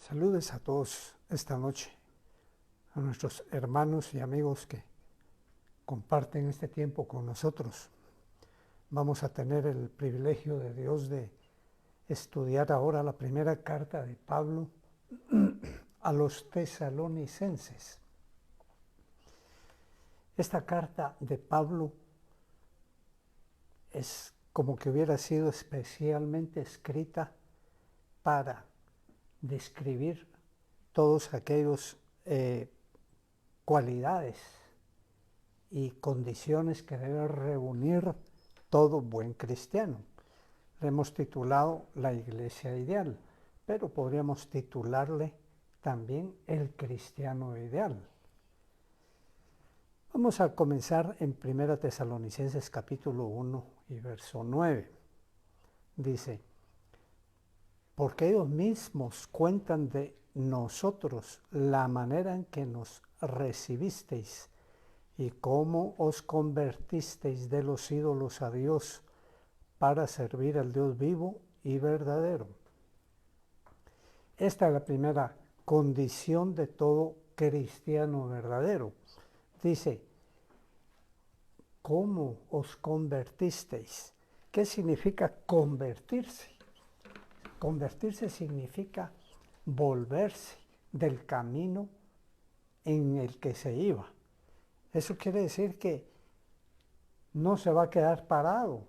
Saludes a todos esta noche, a nuestros hermanos y amigos que comparten este tiempo con nosotros. Vamos a tener el privilegio de Dios de estudiar ahora la primera carta de Pablo a los tesalonicenses. Esta carta de Pablo es como que hubiera sido especialmente escrita para describir todos aquellos cualidades y condiciones que debe reunir todo buen cristiano. Le hemos titulado La Iglesia Ideal, pero podríamos titularle también El Cristiano Ideal. Vamos a comenzar en 1 Tesalonicenses capítulo 1 y verso 9. Dice: porque ellos mismos cuentan de nosotros la manera en que nos recibisteis y cómo os convertisteis de los ídolos a Dios para servir al Dios vivo y verdadero. Esta es la primera condición de todo cristiano verdadero. Dice, ¿cómo os convertisteis? ¿Qué significa convertirse? Convertirse significa volverse del camino en el que se iba. Eso quiere decir que no se va a quedar parado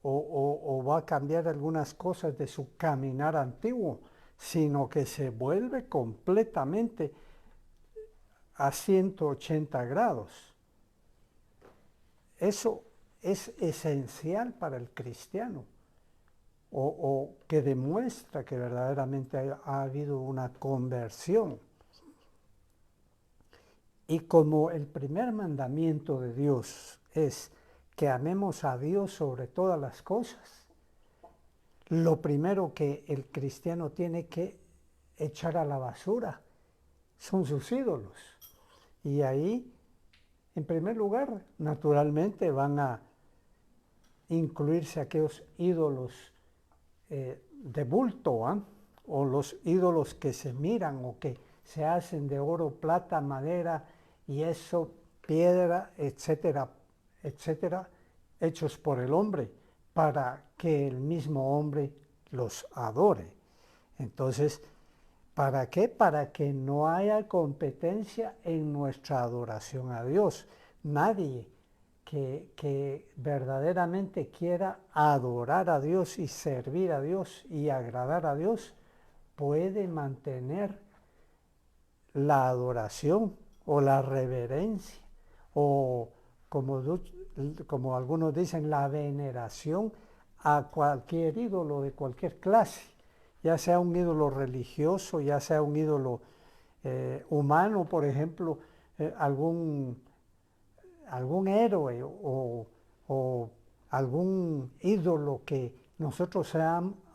o va a cambiar algunas cosas de su caminar antiguo, sino que se vuelve completamente a 180 grados. Eso es esencial para el cristiano. O que demuestra que verdaderamente ha habido una conversión. Y como el primer mandamiento de Dios es que amemos a Dios sobre todas las cosas, lo primero que el cristiano tiene que echar a la basura son sus ídolos. Y ahí, en primer lugar, naturalmente van a incluirse aquellos ídolos de bulto, o los ídolos que se miran o que se hacen de oro, plata, madera y eso, piedra, etcétera, etcétera, hechos por el hombre para que el mismo hombre los adore. Entonces, ¿para qué? Para que no haya competencia en nuestra adoración a Dios. Nadie que verdaderamente quiera adorar a Dios y servir a Dios y agradar a Dios, puede mantener la adoración o la reverencia o como algunos dicen, la veneración a cualquier ídolo de cualquier clase, ya sea un ídolo religioso, ya sea un ídolo humano, por ejemplo, algún héroe o algún ídolo que nosotros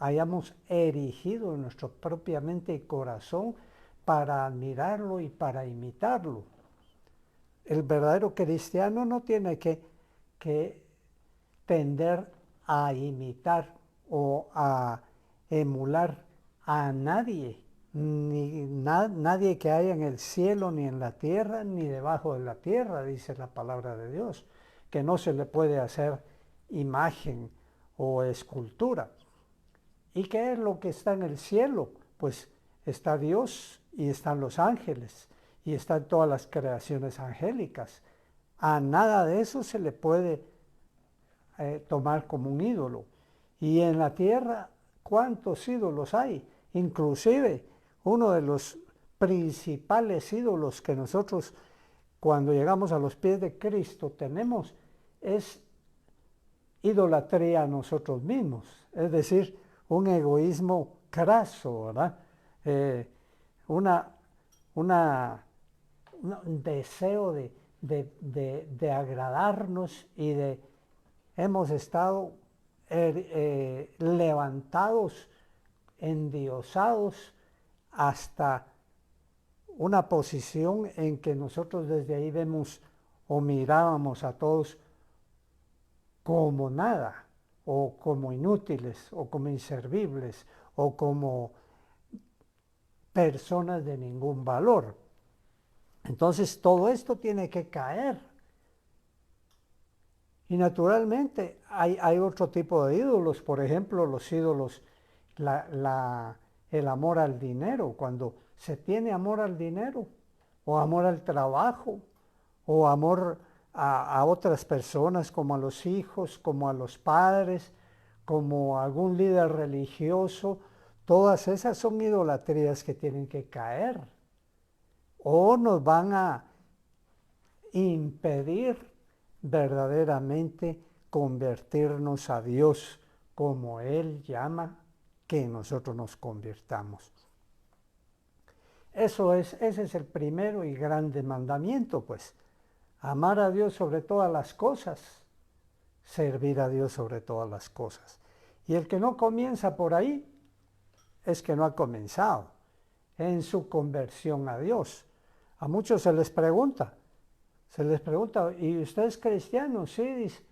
hayamos erigido en nuestro propiamente corazón para admirarlo y para imitarlo. El verdadero cristiano no tiene que tender a imitar o a emular a nadie, nadie que haya en el cielo, ni en la tierra, ni debajo de la tierra, dice la palabra de Dios, que no se le puede hacer imagen o escultura. ¿Y qué es lo que está en el cielo? Pues está Dios y están los ángeles y están todas las creaciones angélicas. A nada de eso se le puede tomar como un ídolo. Y en la tierra, ¿cuántos ídolos hay? Inclusive uno de los principales ídolos que nosotros cuando llegamos a los pies de Cristo tenemos es idolatría a nosotros mismos, es decir, un egoísmo craso, ¿verdad? Un deseo de agradarnos y hemos estado levantados, endiosados hasta una posición en que nosotros desde ahí vemos o mirábamos a todos como nada, o como inútiles, o como inservibles, o como personas de ningún valor. Entonces todo esto tiene que caer. Y naturalmente hay otro tipo de ídolos, por ejemplo, los ídolos, el amor al dinero. Cuando se tiene amor al dinero, o amor al trabajo, o amor a otras personas, como a los hijos, como a los padres, como a algún líder religioso, todas esas son idolatrías que tienen que caer. O nos van a impedir verdaderamente convertirnos a Dios como Él llama que nosotros nos convirtamos. Ese es el primero y grande mandamiento, pues. Amar a Dios sobre todas las cosas, servir a Dios sobre todas las cosas. Y el que no comienza por ahí es que no ha comenzado en su conversión a Dios. A muchos se les pregunta, ¿y usted es cristiano? Sí, dice,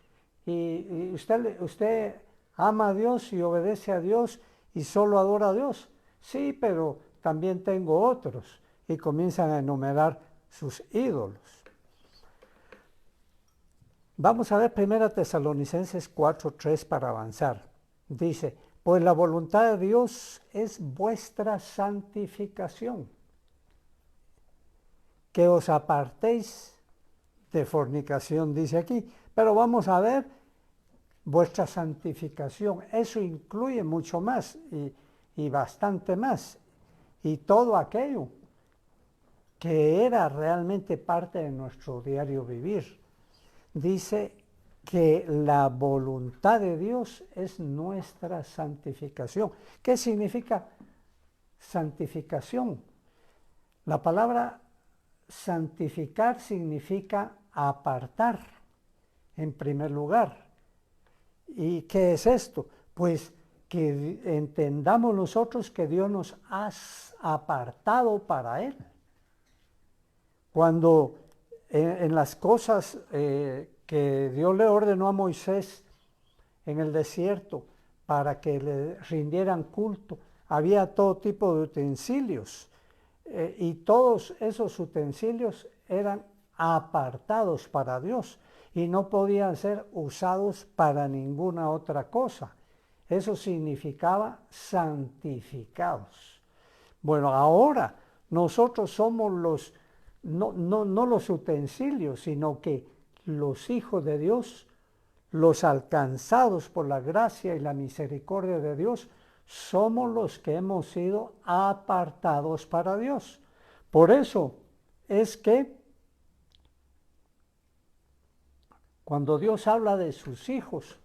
y usted ama a Dios y obedece a Dios y solo adora a Dios. Sí, pero también tengo otros. Y comienzan a enumerar sus ídolos. Vamos a ver 1 Tesalonicenses 4:3 para avanzar. Dice, pues la voluntad de Dios es vuestra santificación, que os apartéis de fornicación, dice aquí. Pero vamos a ver vuestra santificación. Eso incluye mucho más y bastante más. Y todo aquello que era realmente parte de nuestro diario vivir. Dice que la voluntad de Dios es nuestra santificación. ¿Qué significa santificación? La palabra santificar significa apartar, en primer lugar. ¿Y qué es esto? Pues que entendamos nosotros que Dios nos ha apartado para Él. Cuando en las cosas que Dios le ordenó a Moisés en el desierto para que le rindieran culto, había todo tipo de utensilios y todos esos utensilios eran apartados para Dios y no podían ser usados para ninguna otra cosa. Eso significaba santificados. Bueno, ahora nosotros somos los no los utensilios, sino que los hijos de Dios, los alcanzados por la gracia y la misericordia de Dios, somos los que hemos sido apartados para Dios. Por eso es que cuando Dios habla de sus hijos,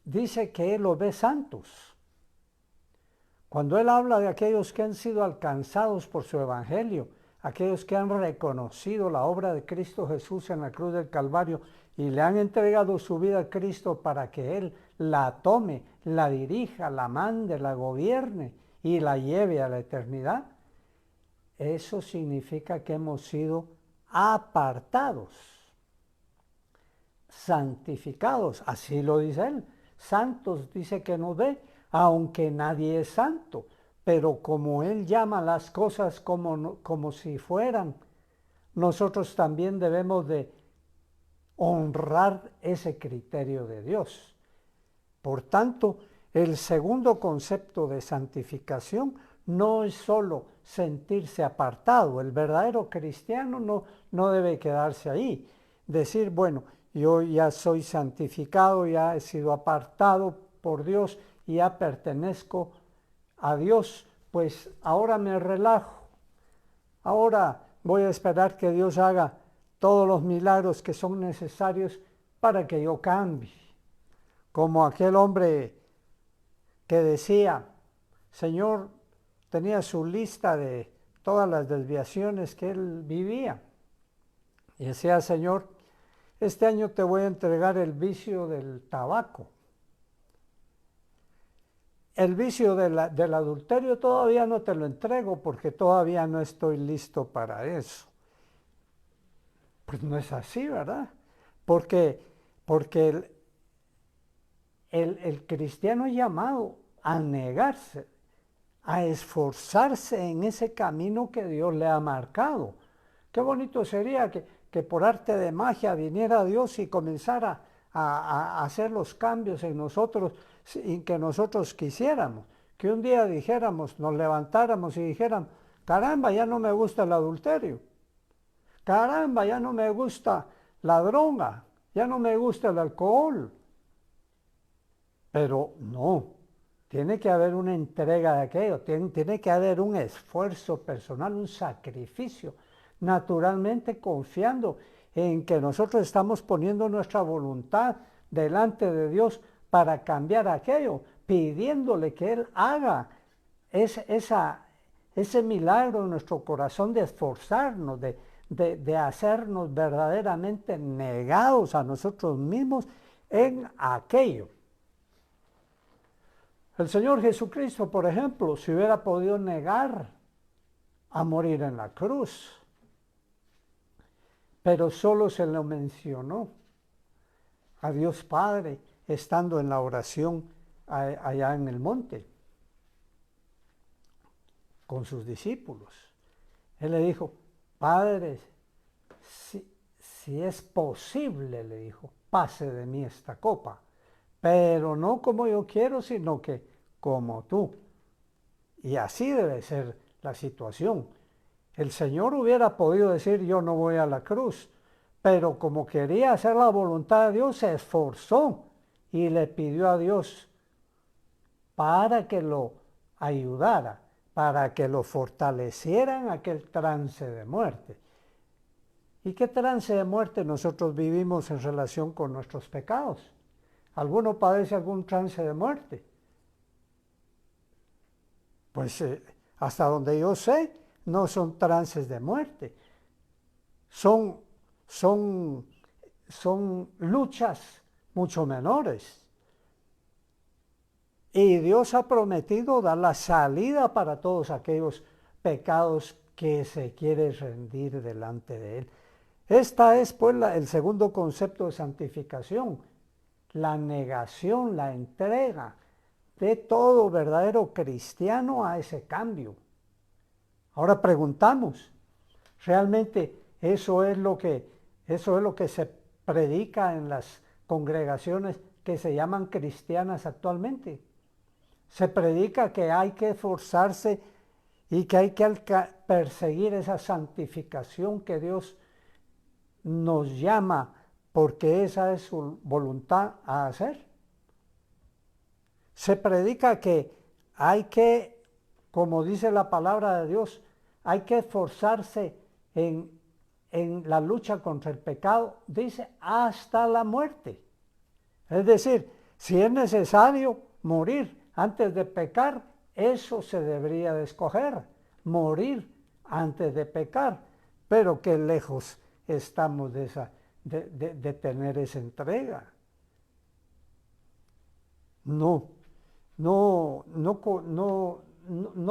dice que Él los ve santos. Cuando Él habla de aquellos que han sido alcanzados por su evangelio, aquellos que han reconocido la obra de Cristo Jesús en la cruz del Calvario y le han entregado su vida a Cristo para que Él la tome, la dirija, la mande, la gobierne y la lleve a la eternidad, eso significa que hemos sido apartados, santificados, así lo dice Él. Santos dice que nos ve, aunque nadie es santo. Pero como Él llama las cosas como si fueran, nosotros también debemos de honrar ese criterio de Dios. Por tanto, el segundo concepto de santificación no es solo sentirse apartado. El verdadero cristiano no debe quedarse ahí. Decir, bueno, yo ya soy santificado, ya he sido apartado por Dios y ya pertenezco a Dios, pues ahora me relajo. Ahora voy a esperar que Dios haga todos los milagros que son necesarios para que yo cambie. Como aquel hombre que decía, Señor, tenía su lista de todas las desviaciones que él vivía. Y decía, Señor, este año te voy a entregar el vicio del tabaco. El vicio del adulterio todavía no te lo entrego porque todavía no estoy listo para eso. Pues no es así, ¿verdad? Porque el cristiano es llamado a negarse, a esforzarse en ese camino que Dios le ha marcado. Qué bonito sería que por arte de magia viniera Dios y comenzara a hacer los cambios en nosotros y que nosotros quisiéramos. Que un día dijéramos, nos levantáramos y dijéramos, caramba, ya no me gusta el adulterio. Caramba, ya no me gusta la droga, ya no me gusta el alcohol. Pero no, tiene que haber una entrega de aquello, tiene que haber un esfuerzo personal, un sacrificio, naturalmente confiando en que nosotros estamos poniendo nuestra voluntad delante de Dios para cambiar aquello, pidiéndole que Él haga ese milagro en nuestro corazón de esforzarnos, de hacernos verdaderamente negados a nosotros mismos en aquello. El Señor Jesucristo, por ejemplo, si hubiera podido negar a morir en la cruz, pero solo se lo mencionó a Dios Padre estando en la oración allá en el monte con sus discípulos. Él le dijo, Padre, si es posible, le dijo, pase de mí esta copa, pero no como yo quiero, sino que como tú. Y así debe ser la situación. El Señor hubiera podido decir, yo no voy a la cruz, pero como quería hacer la voluntad de Dios, se esforzó y le pidió a Dios para que lo ayudara, para que lo fortaleciera en aquel trance de muerte. ¿Y qué trance de muerte nosotros vivimos en relación con nuestros pecados? ¿Alguno padece algún trance de muerte? Pues hasta donde yo sé, no son trances de muerte. Son luchas mucho menores. Y Dios ha prometido dar la salida para todos aquellos pecados que se quiere rendir delante de Él. Esta es pues el segundo concepto de santificación, la negación, la entrega de todo verdadero cristiano a ese cambio. Ahora preguntamos, ¿realmente eso es lo que se predica en las congregaciones que se llaman cristianas actualmente? Se predica que hay que esforzarse y que hay que perseguir esa santificación que Dios nos llama porque esa es su voluntad a hacer. Se predica que hay que, como dice la palabra de Dios, hay que esforzarse en la lucha contra el pecado, dice, hasta la muerte. Es decir, si es necesario morir antes de pecar, eso se debería de escoger, morir antes de pecar. Pero qué lejos estamos de tener esa entrega. No,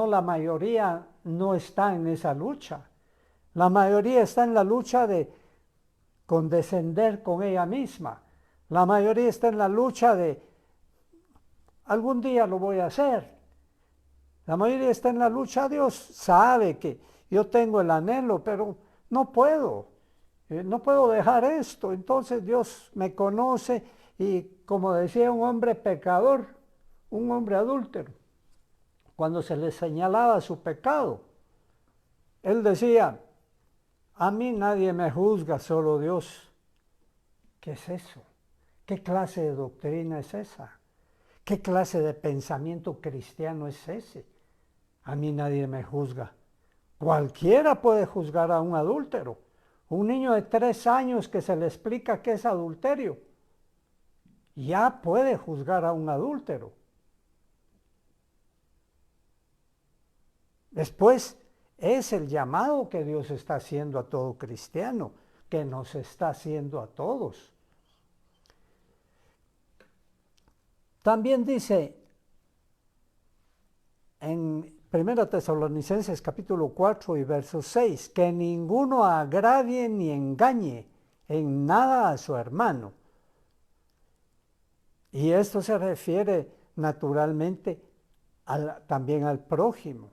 la mayoría no está en esa lucha. La mayoría está en la lucha de condescender con ella misma. La mayoría está en la lucha de algún día lo voy a hacer. La mayoría está en la lucha. Dios sabe que yo tengo el anhelo, pero no puedo. No puedo dejar esto. Entonces Dios me conoce y, como decía un hombre pecador, un hombre adúltero, cuando se le señalaba su pecado, él decía, a mí nadie me juzga, solo Dios. ¿Qué es eso? ¿Qué clase de doctrina es esa? ¿Qué clase de pensamiento cristiano es ese? A mí nadie me juzga. Cualquiera puede juzgar a un adúltero. Un niño de 3 años que se le explica qué es adulterio, ya puede juzgar a un adúltero. Después, es el llamado que Dios está haciendo a todo cristiano, que nos está haciendo a todos. También dice en 1 Tesalonicenses capítulo 4 y verso 6, que ninguno agravie ni engañe en nada a su hermano. Y esto se refiere naturalmente también al prójimo.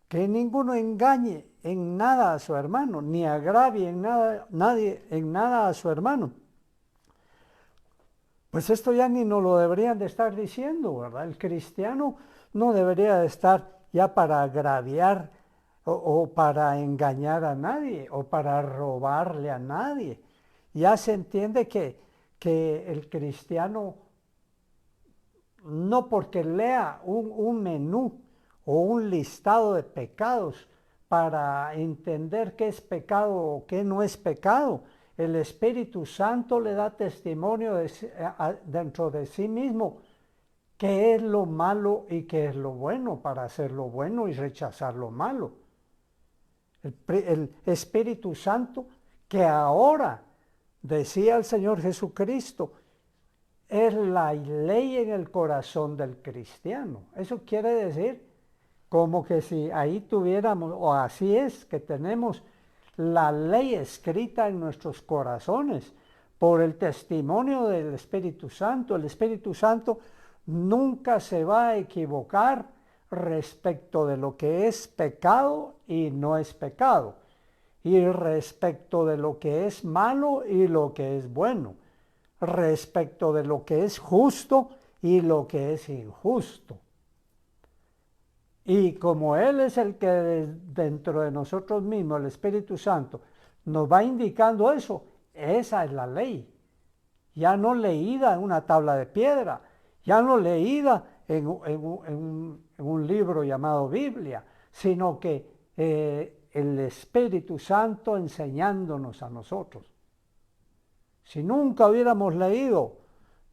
Que ninguno engañe en nada a su hermano, ni agravie en nada a su hermano. Pues esto ya ni nos lo deberían de estar diciendo, ¿verdad? El cristiano no debería de estar ya para agraviar o para engañar a nadie o para robarle a nadie. Ya se entiende que el cristiano, no porque lea un menú o un listado de pecados para entender qué es pecado o qué no es pecado, el Espíritu Santo le da testimonio dentro de sí mismo qué es lo malo y qué es lo bueno para hacer lo bueno y rechazar lo malo. El Espíritu Santo, que ahora, decía el Señor Jesucristo, es la ley en el corazón del cristiano. Eso quiere decir como que si ahí tuviéramos, o así es, que tenemos la ley escrita en nuestros corazones por el testimonio del Espíritu Santo. El Espíritu Santo nunca se va a equivocar respecto de lo que es pecado y no es pecado, y respecto de lo que es malo y lo que es bueno, respecto de lo que es justo y lo que es injusto. Y como Él es el que dentro de nosotros mismos, el Espíritu Santo, nos va indicando eso, esa es la ley. Ya no leída en una tabla de piedra, ya no leída en un libro llamado Biblia, sino que el Espíritu Santo enseñándonos a nosotros. Si nunca hubiéramos leído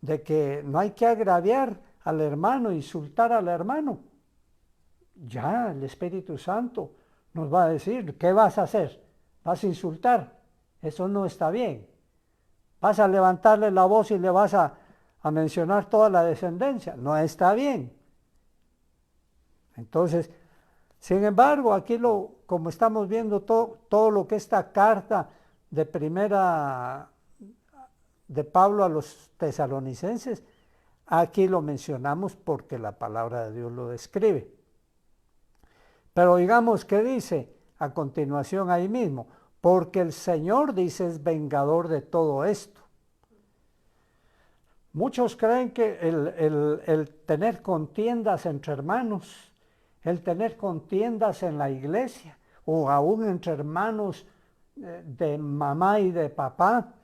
de que no hay que agraviar al hermano, insultar al hermano, ya el Espíritu Santo nos va a decir, ¿qué vas a hacer? ¿Vas a insultar? Eso no está bien. ¿Vas a levantarle la voz y le vas a mencionar toda la descendencia? No está bien. Entonces, sin embargo, aquí como estamos viendo todo lo que esta carta de primera de Pablo a los tesalonicenses, aquí lo mencionamos porque la palabra de Dios lo describe. Pero digamos que dice a continuación ahí mismo, porque el Señor, dice, es vengador de todo esto. Muchos creen que el tener contiendas entre hermanos, el tener contiendas en la iglesia, o aún entre hermanos de mamá y de papá,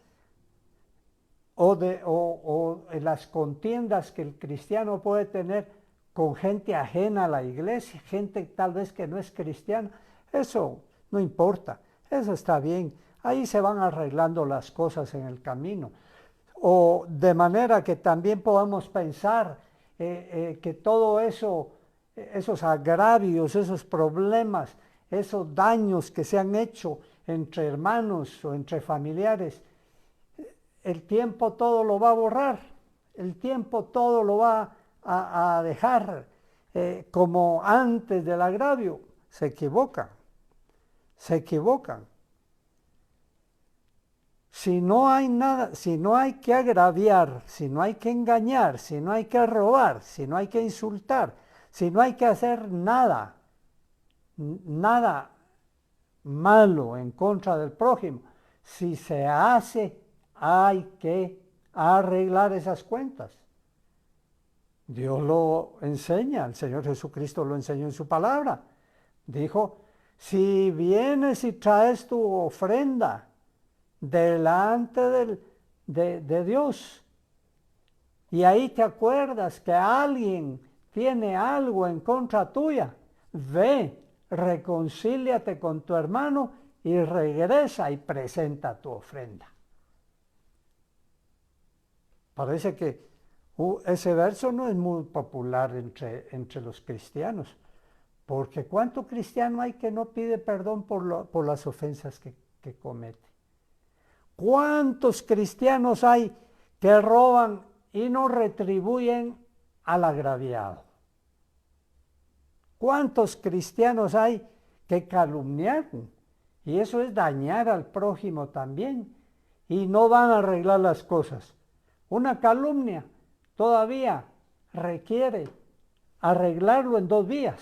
o las contiendas que el cristiano puede tener con gente ajena a la iglesia, gente tal vez que no es cristiana, eso no importa, eso está bien, ahí se van arreglando las cosas en el camino. O de manera que también podamos pensar que todo eso, esos agravios, esos problemas, esos daños que se han hecho entre hermanos o entre familiares, el tiempo todo lo va a borrar, el tiempo todo lo va a dejar como antes del agravio. Se equivocan. Si no hay nada, si no hay que agraviar, si no hay que engañar, si no hay que robar, si no hay que insultar, si no hay que hacer nada malo en contra del prójimo, si se hace, hay que arreglar esas cuentas. Dios lo enseña, el Señor Jesucristo lo enseñó en su palabra. Dijo, si vienes y traes tu ofrenda delante de Dios y ahí te acuerdas que alguien tiene algo en contra tuya, ve, reconcíliate con tu hermano y regresa y presenta tu ofrenda. Parece que ese verso no es muy popular entre los cristianos, porque ¿cuánto cristiano hay que no pide perdón por las ofensas que comete? ¿Cuántos cristianos hay que roban y no retribuyen al agraviado? ¿Cuántos cristianos hay que calumnian? Y eso es dañar al prójimo también, y no van a arreglar las cosas. Una calumnia todavía requiere arreglarlo en 2 vías.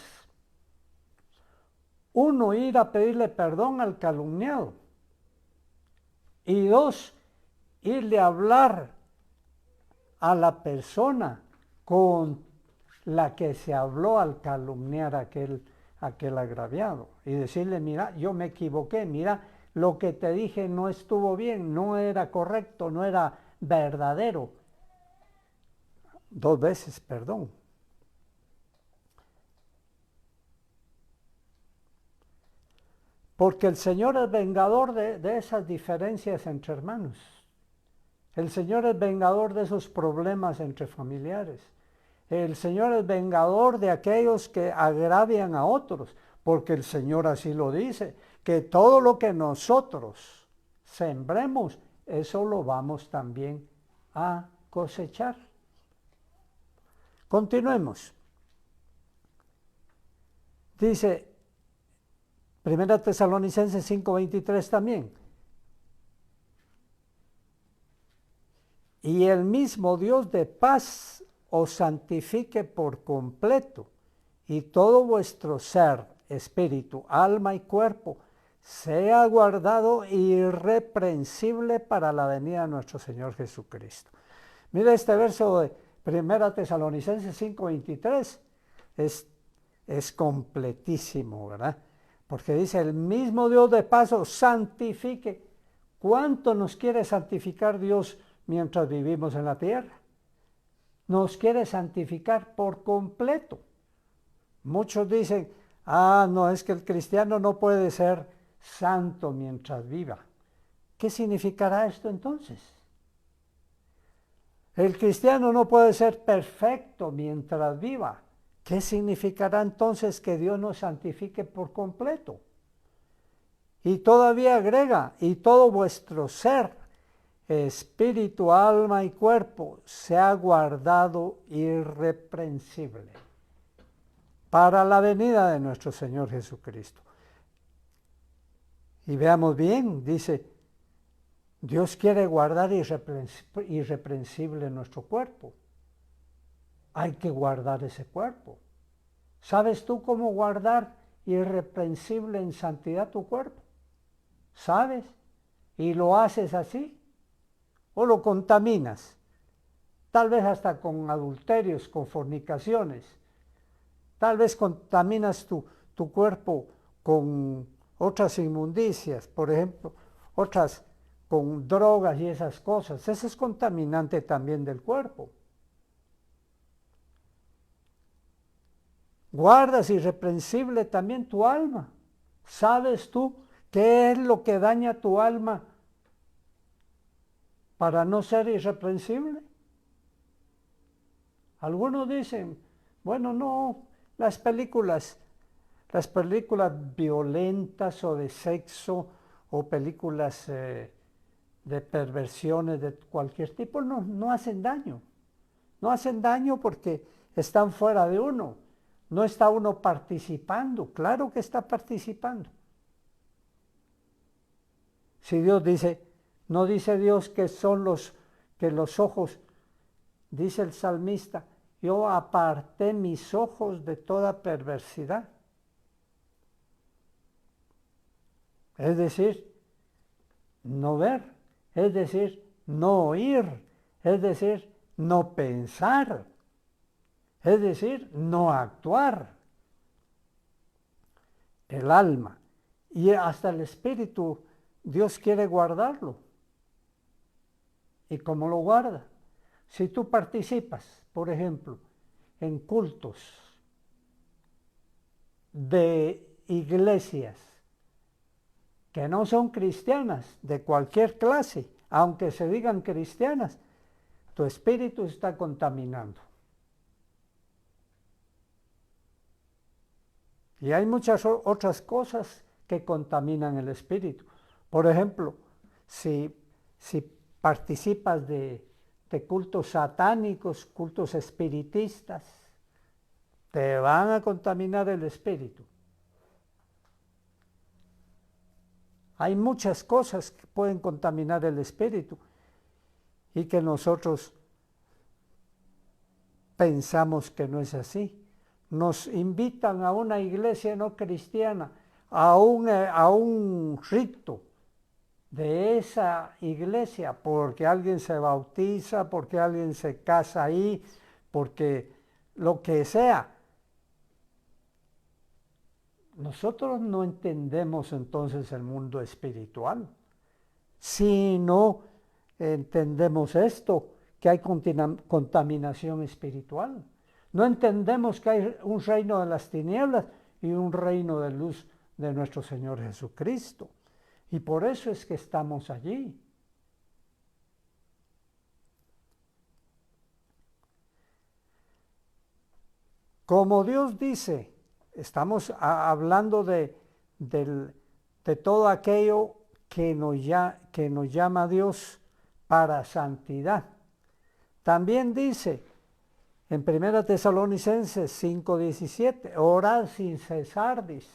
Uno, ir a pedirle perdón al calumniado. Y 2, irle a hablar a la persona con la que se habló al calumniar a aquel agraviado. Y decirle, mira, yo me equivoqué, mira, lo que te dije no estuvo bien, no era correcto, no era verdadero. 2 veces perdón. Porque el Señor es vengador de esas diferencias entre hermanos. El Señor es vengador de esos problemas entre familiares. El Señor es vengador de aquellos que agravian a otros, porque el Señor así lo dice, que todo lo que nosotros sembremos, eso lo vamos también a cosechar. Continuemos. Dice 1 Tesalonicenses 5:23 también. Y el mismo Dios de paz os santifique por completo, y todo vuestro ser, espíritu, alma y cuerpo, sea guardado irreprensible para la venida de nuestro Señor Jesucristo. Mira este verso de 1 Tesalonicenses 5:23, es completísimo, ¿verdad? Porque dice, el mismo Dios de paz os santifique. ¿Cuánto nos quiere santificar Dios mientras vivimos en la tierra? Nos quiere santificar por completo. Muchos dicen, no, es que el cristiano no puede ser santo mientras viva. ¿Qué significará esto entonces? El cristiano no puede ser perfecto mientras viva. ¿Qué significará entonces que Dios nos santifique por completo? Y todavía agrega, y todo vuestro ser, espíritu, alma y cuerpo, sea guardado irreprensible para la venida de nuestro Señor Jesucristo. Y veamos bien, dice, Dios quiere guardar irreprensible nuestro cuerpo. Hay que guardar ese cuerpo. ¿Sabes tú cómo guardar irreprensible en santidad tu cuerpo? ¿Sabes? ¿Y lo haces así? ¿O lo contaminas? Tal vez hasta con adulterios, con fornicaciones. Tal vez contaminas tu cuerpo con otras inmundicias, por ejemplo, otras con drogas y esas cosas. Eso es contaminante también del cuerpo. Guardas irreprensible también tu alma. ¿Sabes tú qué es lo que daña tu alma para no ser irreprensible? Algunos dicen, bueno, no, las películas violentas o de sexo o películas de perversiones de cualquier tipo no hacen daño. No hacen daño porque están fuera de uno. No está uno participando. Claro que está participando. Si Dios dice, no dice Dios que son que los ojos, dice el salmista, yo aparté mis ojos de toda perversidad. Es decir, no ver, es decir, no oír, es decir, no pensar, es decir, no actuar. El alma y hasta el espíritu, Dios quiere guardarlo. ¿Y cómo lo guarda? Si tú participas, por ejemplo, en cultos de iglesias que no son cristianas, de cualquier clase, aunque se digan cristianas, tu espíritu está contaminando. Y hay muchas otras cosas que contaminan el espíritu. Por ejemplo, si participas de cultos satánicos, cultos espiritistas, te van a contaminar el espíritu. Hay muchas cosas que pueden contaminar el espíritu y que nosotros pensamos que no es así. nos invitan a una iglesia no cristiana, a un rito de esa iglesia, porque alguien se bautiza, porque alguien se casa ahí, porque lo que sea. Nosotros no entendemos entonces el mundo espiritual. Si no entendemos esto, que hay contaminación espiritual. No entendemos que hay un reino de las tinieblas y un reino de luz de nuestro Señor Jesucristo. Y por eso es que estamos allí. Como Dios dice, estamos hablando de todo aquello que nos llama Dios para santidad. También dice en 1 Tesalonicenses 5:17, orad sin cesar, dice.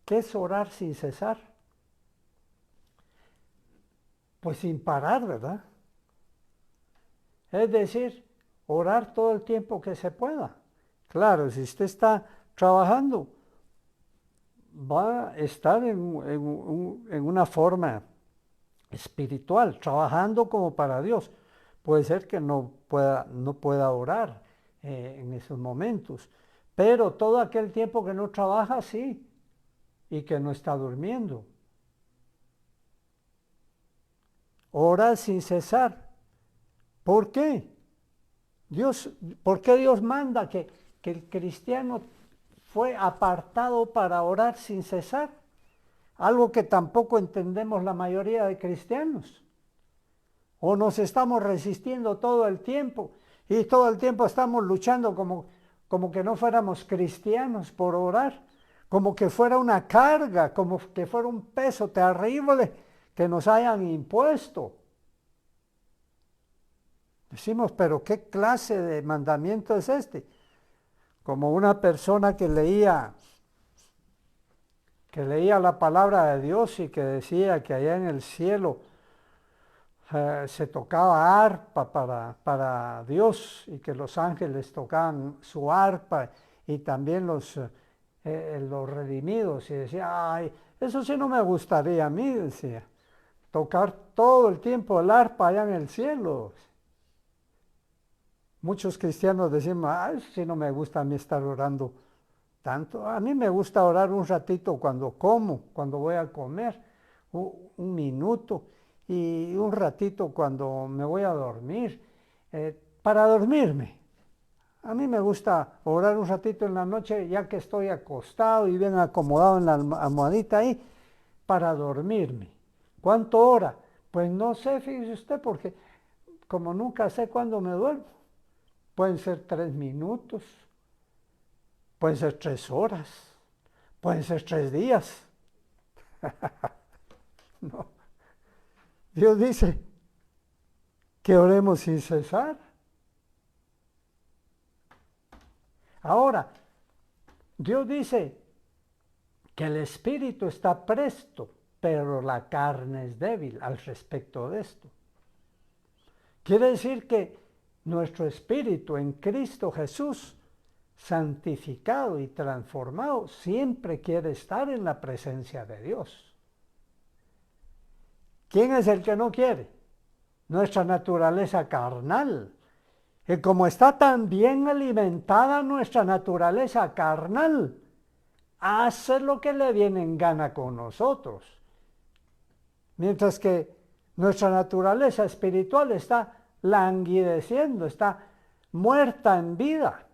¿Qué es orar sin cesar? Pues sin parar, ¿verdad? Es decir, orar todo el tiempo que se pueda. Claro, si usted está trabajando, va a estar en una forma espiritual, trabajando como para Dios. Puede ser que no pueda orar en esos momentos, pero todo aquel tiempo que no trabaja, sí, y que no está durmiendo. Ora sin cesar. ¿Por qué? ¿Por qué Dios manda que el cristiano fue apartado para orar sin cesar? Algo que tampoco entendemos la mayoría de cristianos. O nos estamos resistiendo todo el tiempo y todo el tiempo estamos luchando como que no fuéramos cristianos por orar, como que fuera una carga, como que fuera un peso terrible que nos hayan impuesto. Decimos, pero ¿qué clase de mandamiento es este? Como una persona que leía la palabra de Dios y que decía que allá en el cielo se tocaba arpa para Dios y que los ángeles tocaban su arpa y también los redimidos. Y decía, ay, eso sí no me gustaría a mí, decía, tocar todo el tiempo el arpa allá en el cielo. Muchos cristianos decimos, eso sí no me gusta a mí estar orando tanto. A mí me gusta orar un ratito cuando como, cuando voy a comer, un minuto, y un ratito cuando me voy a dormir, para dormirme. A mí me gusta orar un ratito en la noche, ya que estoy acostado y bien acomodado en la almohadita ahí, para dormirme. ¿Cuánto hora? Pues no sé, fíjese usted, porque como nunca sé cuándo me duermo. Pueden ser 3 minutos, pueden ser 3 horas, pueden ser 3 días. No. Dios dice que oremos sin cesar. Ahora, Dios dice que el espíritu está presto, pero la carne es débil al respecto de esto. Quiere decir que nuestro espíritu en Cristo Jesús, santificado y transformado, siempre quiere estar en la presencia de Dios. ¿Quién es el que no quiere? Nuestra naturaleza carnal. Y como está tan bien alimentada nuestra naturaleza carnal, hace lo que le viene en gana con nosotros. Mientras que nuestra naturaleza espiritual está languideciendo, está muerta en vida,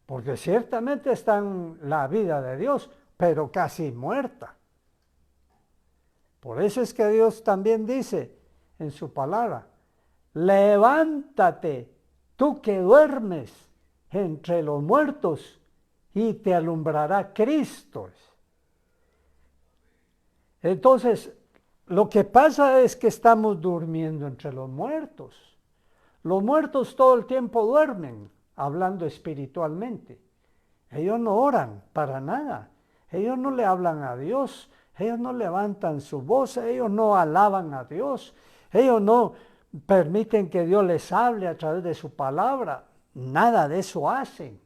porque ciertamente está en la vida de Dios, pero casi muerta. Por eso es que Dios también dice en su palabra, levántate, tú que duermes entre los muertos, y te alumbrará Cristo. Entonces, lo que pasa es que estamos durmiendo entre los muertos. Los muertos todo el tiempo duermen, hablando espiritualmente. Ellos no oran para nada. Ellos no le hablan a Dios. Ellos no levantan su voz. Ellos no alaban a Dios. Ellos no permiten que Dios les hable a través de su palabra. nada de eso hacen.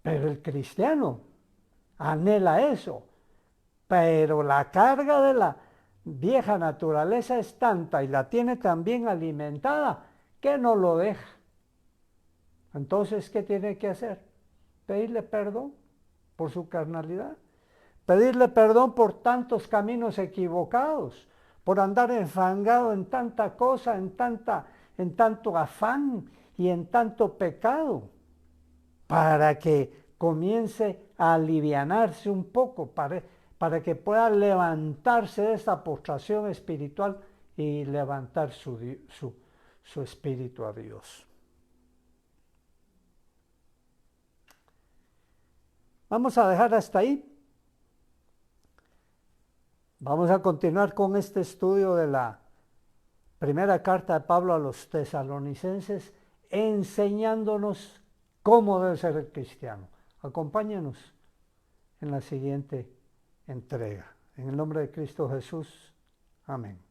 Pero el cristiano anhela eso. Pero la carga de la vieja naturaleza es tanta y la tiene tan bien alimentada que no lo deja. Entonces, ¿qué tiene que hacer? Pedirle perdón por su carnalidad. Pedirle perdón por tantos caminos equivocados, por andar enfangado en tanta cosa, en tanto afán y en tanto pecado, para que comience a alivianarse un poco, para que pueda levantarse de esta postración espiritual y levantar su espíritu a Dios. Vamos a dejar hasta ahí. Vamos a continuar con este estudio de la primera carta de Pablo a los tesalonicenses, enseñándonos cómo debe ser el cristiano. Acompáñenos en la siguiente entrega. En el nombre de Cristo Jesús. Amén.